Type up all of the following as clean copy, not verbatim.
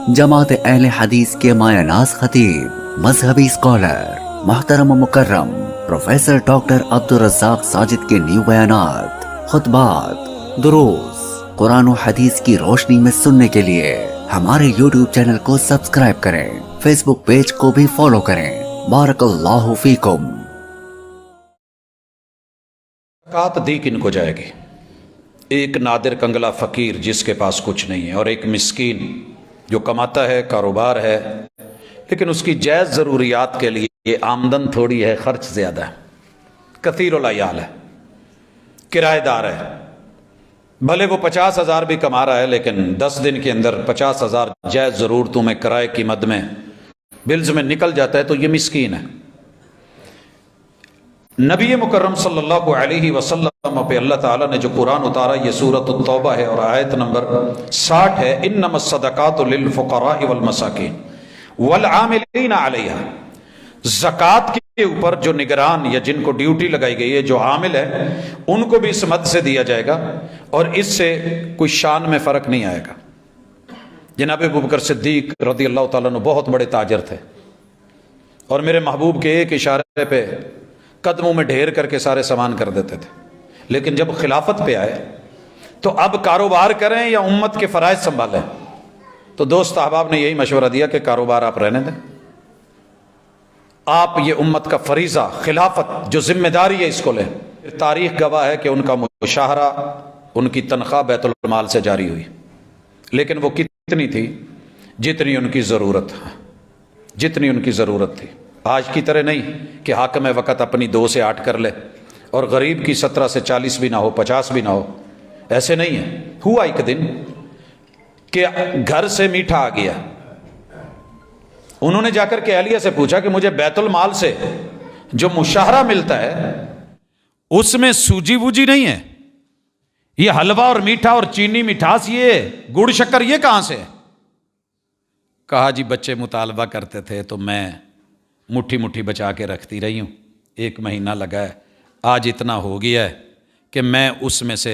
جماعت اہل حدیث کے مایہ ناز خطیب، مذہبی اسکالر، محترم و مکرم پروفیسر ڈاکٹر عبدالرزاق ساجد کے نیو بیانات، خطبات، دروس قرآن و حدیث کی روشنی میں سننے کے لیے ہمارے یوٹیوب چینل کو سبسکرائب کریں، فیس بک پیج کو بھی فالو کریں۔ بارک اللہ فیکم۔ زکوٰۃ دی کن کو جائے گی؟ ایک نادر کنگلا فقیر جس کے پاس کچھ نہیں ہے، اور ایک مسکین جو کماتا ہے، کاروبار ہے، لیکن اس کی جائز ضروریات کے لیے آمدن تھوڑی ہے، خرچ زیادہ ہے، کثیر العیال ہے، کرایہ دار ہے، بھلے وہ 50,000 بھی کما رہا ہے لیکن 10 دن کے اندر 50,000 جائز ضرورتوں میں کرائے کی مد میں بلز میں نکل جاتا ہے، تو یہ مسکین ہے۔ نبی مکرم صلی اللہ علیہ وسلم پہ اللہ تعالیٰ نے جو قرآن اتارا، یہ سورۃ التوبہ ہے اور آیت نمبر 60 ہے، انما الصدقات للفقراء والمساکین والعاملین علیہا۔ زکوٰۃ کے اوپر جو نگران یا جن کو ڈیوٹی لگائی گئی ہے، جو عامل ہے، ان کو بھی اس مد سے دیا جائے گا، اور اس سے کوئی شان میں فرق نہیں آئے گا۔ جناب ابوبکر صدیق رضی اللہ تعالیٰ عنہ بہت بڑے تاجر تھے، اور میرے محبوب کے ایک اشارے پہ قدموں میں ڈھیر کر کے سارے سامان کر دیتے تھے، لیکن جب خلافت پہ آئے تو اب کاروبار کریں یا امت کے فرائض سنبھالیں؟ تو دوست احباب نے یہی مشورہ دیا کہ کاروبار آپ رہنے دیں، آپ یہ امت کا فریضہ، خلافت جو ذمہ داری ہے، اس کو لیں۔ تاریخ گواہ ہے کہ ان کا مشاہرہ، ان کی تنخواہ بیت المال سے جاری ہوئی، لیکن وہ کتنی تھی؟ جتنی ان کی ضرورت، جتنی ان کی ضرورت تھی۔ آج کی طرح نہیں کہ حاکم وقت اپنی 2 سے 8 کر لے اور غریب کی 17 سے 40 بھی نہ ہو، 50 بھی نہ ہو، ایسے نہیں ہے۔ ہوا ایک دن کہ گھر سے میٹھا آ گیا، انہوں نے جا کر کے اہلیہ سے پوچھا کہ مجھے بیت المال سے جو مشاہرہ ملتا ہے اس میں سوجی ووجی نہیں ہے، یہ حلوہ اور میٹھا اور چینی مٹھاس، یہ گڑ شکر، یہ کہاں سے ہے؟ کہا جی بچے مطالبہ کرتے تھے تو میں مٹھی مٹھی بچا کے رکھتی رہی ہوں، 1 مہینہ لگا ہے، آج اتنا ہو گیا ہے کہ میں اس میں سے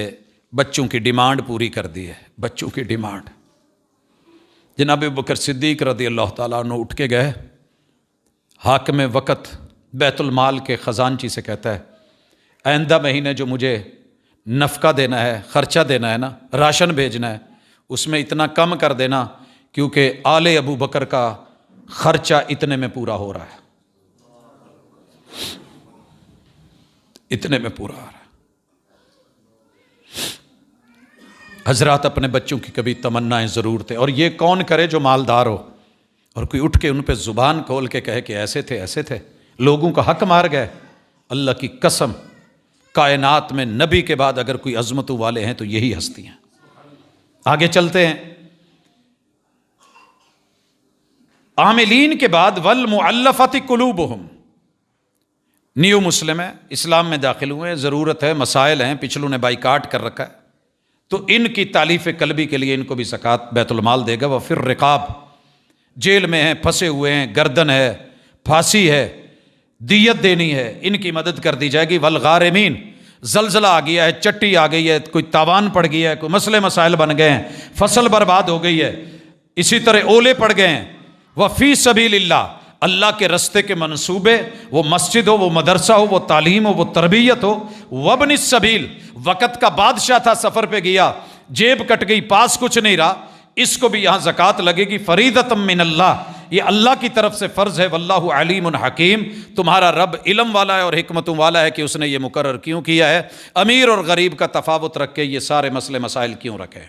بچوں کی ڈیمانڈ پوری کر دی ہے، بچوں کی ڈیمانڈ۔ جناب ابوبکر صدیق رضی اللہ تعالیٰ عنہ اٹھ کے گئے، حاکم وقت بیت المال کے خزانچی سے کہتا ہے آئندہ مہینے جو مجھے نفقہ دینا ہے، خرچہ دینا ہے نا، راشن بھیجنا ہے، اس میں اتنا کم کر دینا کیونکہ آل ابو بکر کا خرچہ اتنے میں پورا ہو رہا ہے، اتنے میں پورا ہو رہا ہے۔ حضرات اپنے بچوں کی کبھی تمنائیں ضرور تھے، اور یہ کون کرے جو مالدار ہو اور کوئی اٹھ کے ان پہ زبان کھول کے کہے کہ ایسے تھے ایسے تھے، لوگوں کا حق مار گئے۔ اللہ کی قسم، کائنات میں نبی کے بعد اگر کوئی عظمتوں والے ہیں تو یہی ہستی ہیں۔ آگے چلتے ہیں، عاملین کے بعد والمؤلفۃ قلوبہم، نیو مسلم ہے، اسلام میں داخل ہوئے ہیں، ضرورت ہے، مسائل ہیں، پچھلوں نے بائیکاٹ کر رکھا ہے، تو ان کی تالیف قلبی کے لیے ان کو بھی زکوٰۃ بیت المال دے گا۔ وفر رقاب، جیل میں ہیں، پھنسے ہوئے ہیں، گردن ہے، پھانسی ہے، دیت دینی ہے، ان کی مدد کر دی جائے گی۔ والغارمین، زلزلہ آ گیا ہے، چٹی آ گئی ہے، کوئی تاوان پڑ گیا ہے، کوئی مسئلے مسائل بن گئے ہیں، فصل برباد ہو گئی ہے، اسی طرح اولے پڑ گئے ہیں۔ وفی سبیل اللہ، اللہ کے رستے کے منصوبے، وہ مسجد ہو، وہ مدرسہ ہو، وہ تعلیم ہو، وہ تربیت ہو۔ وابن السبیل، وقت کا بادشاہ تھا، سفر پہ گیا، جیب کٹ گئی، پاس کچھ نہیں رہا، اس کو بھی یہاں زکوٰۃ لگے گی۔ فریضۃ من اللہ، یہ اللہ کی طرف سے فرض ہے۔ واللہ علیم حکیم، تمہارا رب علم والا ہے اور حکمتوں والا ہے کہ اس نے یہ مقرر کیوں کیا ہے، امیر اور غریب کا تفاوت رکھ کے یہ سارے مسئلے مسائل کیوں رکھے۔